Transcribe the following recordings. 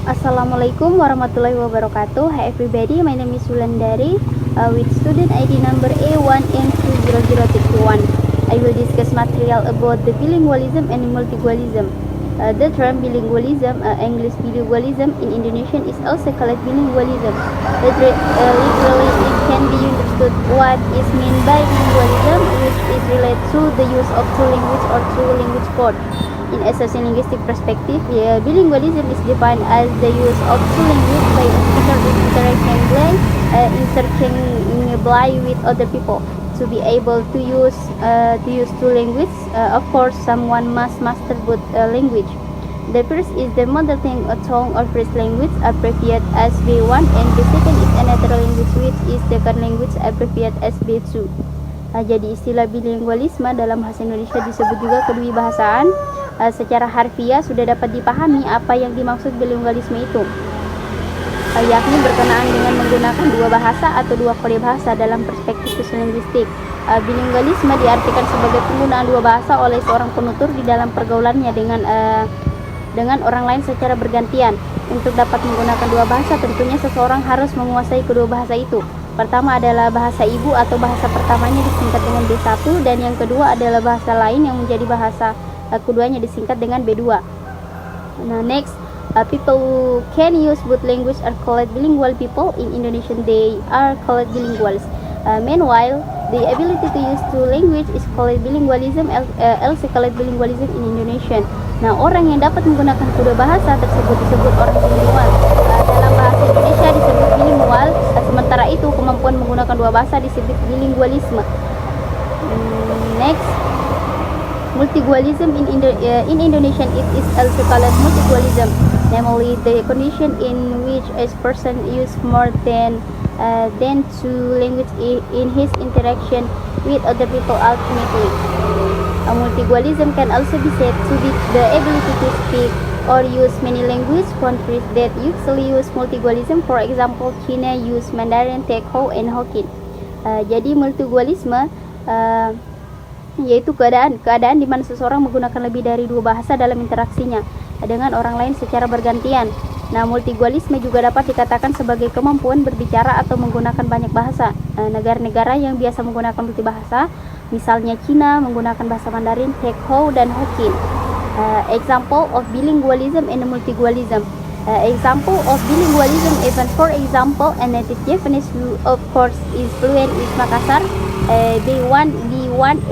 Assalamualaikum warahmatullahi wabarakatuh. Hi everybody, my name is Wulandari with student ID number A1N20061. I will discuss material about the bilingualism and multilingualism. The term bilingualism, English bilingualism in Indonesian is also called bilingualism. Literally, it can be understood what is meant by bilingualism, which is related to the use of two language or two language both. In a sociolinguistic perspective, bilingualism is defined as the use of two languages by a speaker interchangeably with other people. To be able to use two languages, of course, someone must master both language. The first is the mother tongue or first language, abbreviated as B1, and the second is another language, which is second language, abbreviated as B2. Jadi istilah bilingualisme dalam bahasa Indonesia disebut juga kedewibahasaan. Secara harfiah sudah dapat dipahami apa yang dimaksud bilingualisme itu, yakni berkenaan dengan menggunakan dua bahasa atau dua kode bahasa dalam perspektif sosiolinguistik. Bilingualisme diartikan sebagai penggunaan dua bahasa oleh seorang penutur di dalam pergaulannya dengan orang lain secara bergantian. Untuk dapat menggunakan dua bahasa, tentunya seseorang harus menguasai kedua bahasa itu. Pertama adalah bahasa ibu atau bahasa pertamanya disingkat dengan B1, dan yang kedua adalah bahasa lain yang menjadi bahasa keduanya disingkat dengan B2. Nah, next, people who can use both language are called bilingual people. In Indonesian, they are called bilinguals. Meanwhile, the ability to use two language is called bilingualism, else called bilingualism in Indonesian. Nah, orang yang dapat menggunakan kedua bahasa tersebut disebut orang bilingual. Dalam bahasa Indonesia disebut bilingual, sementara itu kemampuan menggunakan dua bahasa disebut bilingualisme. Next, multilingualism in Indonesian it is also called multilingualism, namely the condition in which a person uses more than two languages in his interaction with other people ultimately. Multilingualism can also be said to be the ability to speak or use many languages. Countries that usually use multilingualism, for example, China use Mandarin, Tekhou, and Hokkien. Jadi multilingualisme yaitu keadaan di mana seseorang menggunakan lebih dari dua bahasa dalam interaksinya dengan orang lain secara bergantian. Nah, multilingualisme juga dapat dikatakan sebagai kemampuan berbicara atau menggunakan banyak bahasa. Negara-negara yang biasa menggunakan multibahasa, misalnya Cina menggunakan bahasa Mandarin, Tekhou, dan Hokkien. Example of bilingualism and multilingualism. Example of bilingualism, even for example, a native Japanese who of course is fluent in Makassar, B1,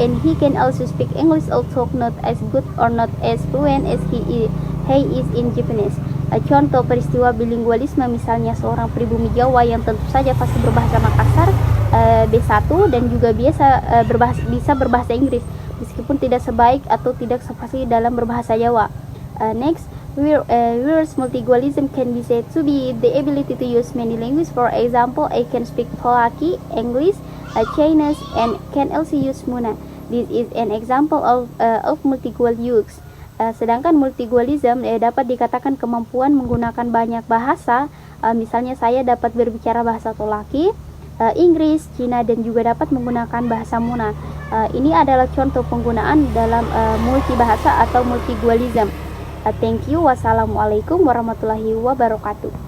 and he can also speak English, although not as good or not as fluent as he is in Japanese. Contoh peristiwa bilingualisme misalnya seorang pribumi Jawa yang tentu saja pasti berbahasa Makassar, B1, dan juga bisa berbahasa Inggris meskipun tidak sebaik atau tidak sefasih dalam berbahasa Jawa. Next, whereas multilingualism can be said to be the ability to use many languages. For example, I can speak Polaki, English, Chinese, and can also use Muna. This is an example of multilingual use. Sedangkan multilingualism dapat dikatakan kemampuan menggunakan banyak bahasa. Misalnya saya dapat berbicara bahasa Polaki, Inggris, Cina, dan juga dapat menggunakan bahasa Muna. Ini adalah contoh penggunaan dalam multibahasa atau multilingualism. Thank you. Wassalamualaikum warahmatullahi wabarakatuh.